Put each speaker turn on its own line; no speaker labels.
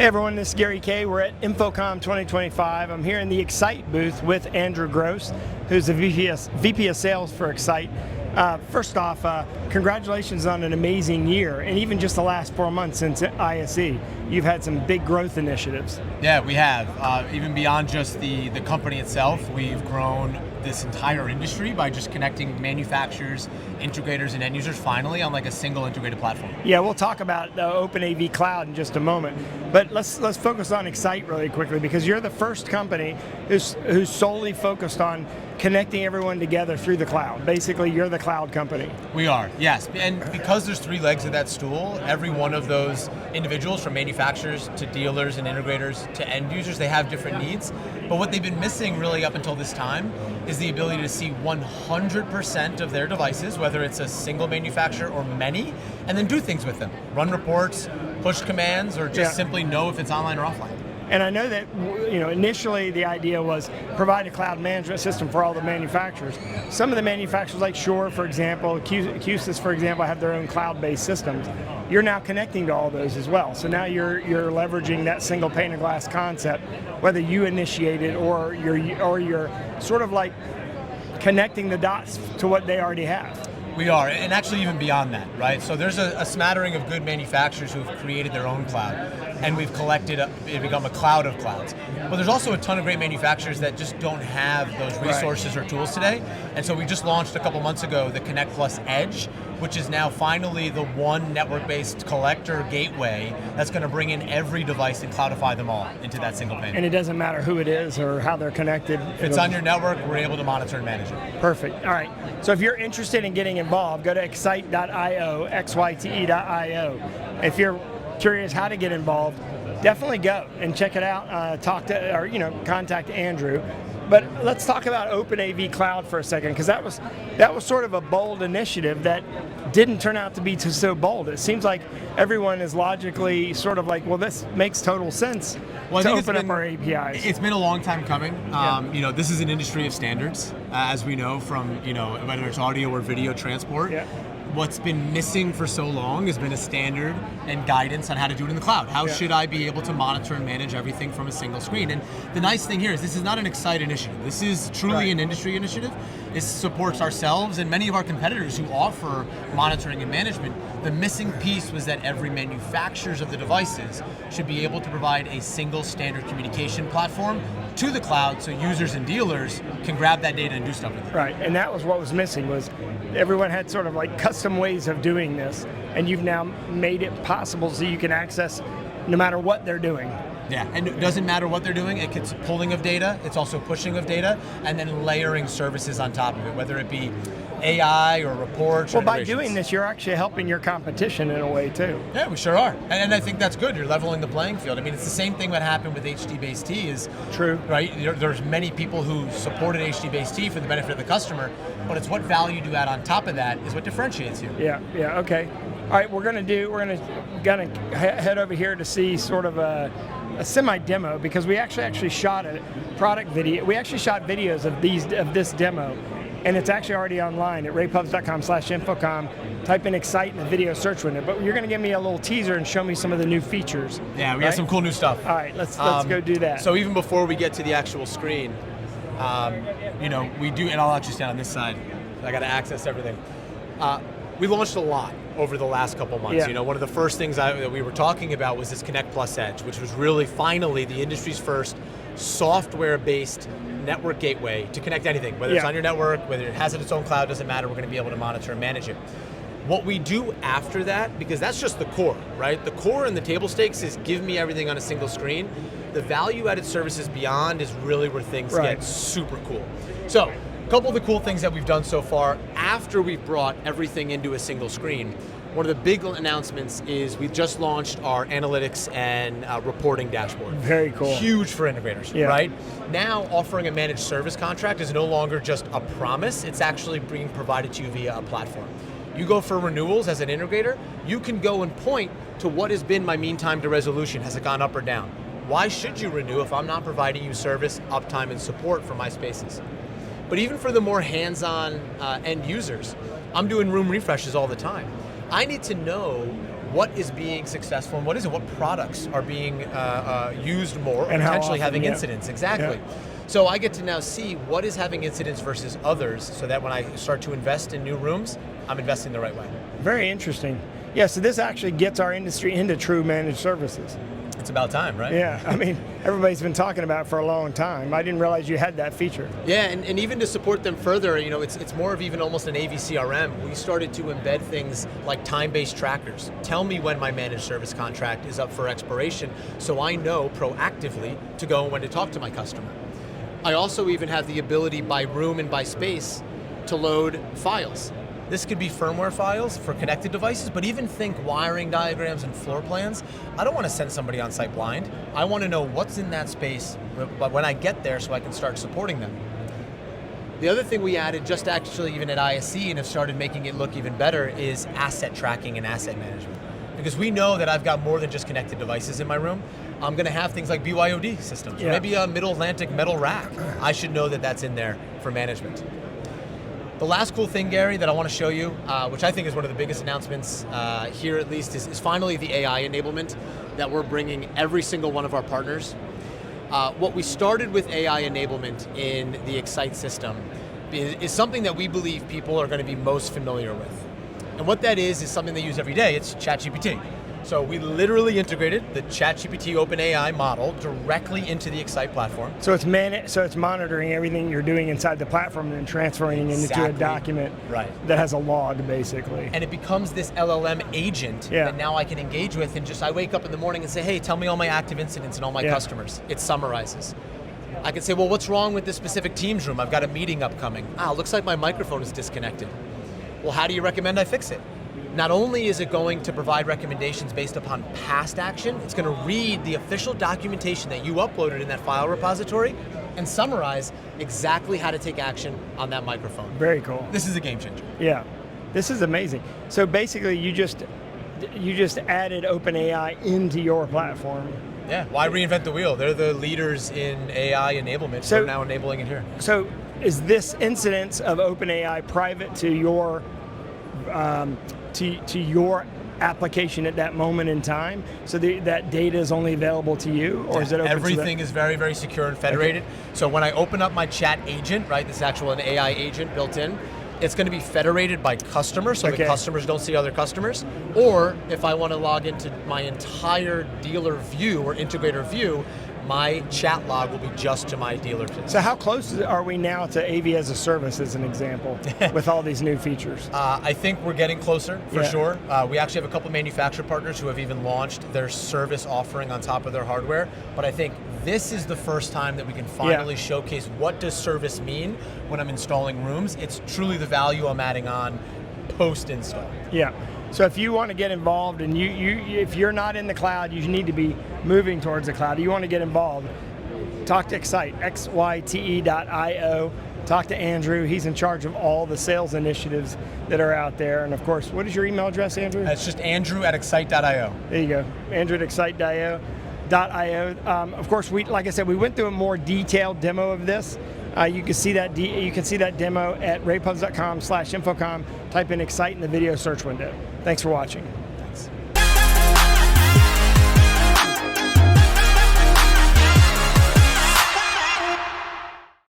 Hey everyone, this is Kayye. We're at InfoComm 2025. I'm here in the Xyte booth with Andrew Gross, who's the VP of Sales for Xyte. First off, congratulations on an amazing year, and even just the last 4 months since ISE. You've had some big growth initiatives.
Yeah, we have. Even beyond just the company itself, we've grown this entire industry by just connecting manufacturers, integrators, and end users finally on like a single integrated platform.
Yeah, we'll talk about the Open AV Cloud in just a moment, but let's focus on Xyte really quickly, because you're the first company who's solely focused on connecting everyone together through the cloud. Basically, you're the cloud company.
We are, yes. And because there's 3 legs of that stool, every one of those individuals, from manufacturers to dealers and integrators to end users, they have different needs. But what they've been missing really up until this time is the ability to see 100% of their devices, whether it's a single manufacturer or many, and then do things with them. Run reports, push commands, or just simply know if it's online or offline.
And I know that initially the idea was provide a cloud management system for all the manufacturers. Some of the manufacturers like Shure, for example, Q-SYS, for example, have their own cloud-based systems. You're now connecting to all those as well. So now you're leveraging that single pane of glass concept, whether you initiate it or you're sort of like connecting the dots to what they already have.
We are, and actually even beyond that, right? So there's a smattering of good manufacturers who've created their own cloud, and we've become a cloud of clouds. But there's also a ton of great manufacturers that just don't have those resources or tools today. And so we just launched a couple months ago the Connect Plus Edge, which is now finally the one network-based collector gateway that's going to bring in every device and cloudify them all into that single pane.
And it doesn't matter who it is or how they're connected.
If it's on your network, we're able to monitor and manage it.
Perfect. All right. So if you're interested in getting involved, go to xyte.io, xyte.io. If you're curious how to get involved, definitely go and check it out. Contact Andrew. But let's talk about Open AV Cloud for a second, because that was sort of a bold initiative that didn't turn out to be so bold. It seems like everyone is logically sort of like, well, this makes total sense to open up our APIs.
It's been a long time coming. This is an industry of standards, as we know from whether it's audio or video transport.
Yeah.
What's been missing for so long has been a standard and guidance on how to do it in the cloud. How should I be able to monitor and manage everything from a single screen? And the nice thing here is this is not an Xyte initiative. This is truly an industry initiative. This supports ourselves and many of our competitors who offer monitoring and management. The missing piece was that every manufacturers of the devices should be able to provide a single standard communication platform to the cloud so users and dealers can grab that data and do stuff with it.
Right, and that was what was missing, was everyone had sort of like custom ways of doing this, and you've now made it possible so you can access no matter what they're doing.
Yeah, and it doesn't matter what they're doing. It's pulling of data, it's also pushing of data, and then layering services on top of it, whether it be AI or reports.
Well, by doing this, you're actually helping your competition in a way too.
Yeah, we sure are, and I think that's good. You're leveling the playing field. I mean, it's the same thing that happened with HD-based T. Is
true,
right? There's many people who supported HD-based T for the benefit of the customer, but it's what value you add on top of that is what differentiates you.
Yeah, okay. All right, we're gonna head over here to see sort of a semi-demo, because we actually shot a product video. We actually shot videos of this demo, and it's actually already online at raypubs.com/InfoComm. Type in Xyte in the video search window. But you're going to give me a little teaser and show me some of the new features.
Yeah, we got some cool new stuff.
All right, let's go do that.
So even before we get to the actual screen, we do, and I'll actually stand on this side. I got to access everything. We launched a lot over the last couple months.
Yeah.
One of the first things that we were talking about was this Connect Plus Edge, which was really finally the industry's first software-based network gateway to connect anything, whether it's on your network, whether it has its own cloud, doesn't matter, we're going to be able to monitor and manage it. What we do after that, because that's just the core, right? The core and the table stakes is give me everything on a single screen. The value-added services beyond is really where things get super cool. So, a couple of the cool things that we've done so far after we've brought everything into a single screen. One of the big announcements is we've just launched our analytics and reporting dashboard.
Very cool.
Huge for integrators, right? Now offering a managed service contract is no longer just a promise, it's actually being provided to you via a platform. You go for renewals as an integrator, you can go and point to what has been my mean time to resolution. Has it gone up or down? Why should you renew if I'm not providing you service, uptime, and support for my spaces? But even for the more hands-on end users, I'm doing room refreshes all the time. I need to know what is being successful and what isn't, what products are being used more, or
And how
potentially
often,
having
yeah.
incidents, exactly.
Yeah.
So I get to now see what is having incidents versus others, so that when I start to invest in new rooms, I'm investing the right way.
Very interesting. Yeah, so this actually gets our industry into true managed services.
It's about time, right?
Yeah, I mean, everybody's been talking about it for a long time. I didn't realize you had that feature.
Yeah, and even to support them further, you know, it's more of even almost an AV CRM. We started to embed things like time-based trackers. Tell me when my managed service contract is up for expiration, so I know proactively to go and when to talk to my customer. I also even have the ability by room and by space to load files. This could be firmware files for connected devices, but even think wiring diagrams and floor plans. I don't want to send somebody on site blind. I want to know what's in that space when I get there so I can start supporting them. The other thing we added just actually even at ISE and have started making it look even better is asset tracking and asset management. Because we know that I've got more than just connected devices in my room. I'm going to have things like BYOD systems, or maybe a Middle Atlantic metal rack. I should know that that's in there for management. The last cool thing, Gary, that I want to show you, which I think is one of the biggest announcements here at least, is finally the AI enablement that we're bringing every single one of our partners. What we started with AI enablement in the Xyte system is something that we believe people are going to be most familiar with. And what that is something they use every day. It's ChatGPT. So we literally integrated the ChatGPT OpenAI model directly into the Xyte platform.
So it's monitoring everything you're doing inside the platform and then transferring it into a document that has a log, basically.
And it becomes this LLM agent that now I can engage with, and I wake up in the morning and say, hey, tell me all my active incidents and all my customers. It summarizes. I can say, well, what's wrong with this specific Teams room? I've got a meeting upcoming. Looks like my microphone is disconnected. Well, how do you recommend I fix it? Not only is it going to provide recommendations based upon past action, it's going to read the official documentation that you uploaded in that file repository and summarize exactly how to take action on that microphone.
Very cool.
This is a game changer.
Yeah, this is amazing. So basically you just added OpenAI into your platform.
Yeah, why reinvent the wheel? They're the leaders in AI enablement, so we're now enabling it here.
So is this incidence of OpenAI private to your to your application at that moment in time, so that data is only available to you, or is it open
everything is very, very secure and federated. Okay. So when I open up my chat agent, right, this is actual an AI agent built in, it's going to be federated by customer, so the customers don't see other customers. Or if I want to log into my entire dealer view or integrator view, my chat log will be just to my dealer.
So how close are we now to AV as a service, as an example, with all these new features?
I think we're getting closer, for sure. We actually have a couple manufacturer partners who have even launched their service offering on top of their hardware, but I think this is the first time that we can finally showcase what does service mean when I'm installing rooms. It's truly the value I'm adding on post-install. Yeah.
So if you want to get involved, and if you're not in the cloud, you need to be moving towards the cloud. You want to get involved, talk to Xyte, xyte.io. Talk to Andrew. He's in charge of all the sales initiatives that are out there. And of course, what is your email address, Andrew?
It's just andrew@xyte.io.
There you go, andrew@xyte.io. Of course, like I said, we went through a more detailed demo of this. You can see that demo at ravepubs.com/InfoComm. Type in Xyte in the video search window. Thanks for watching.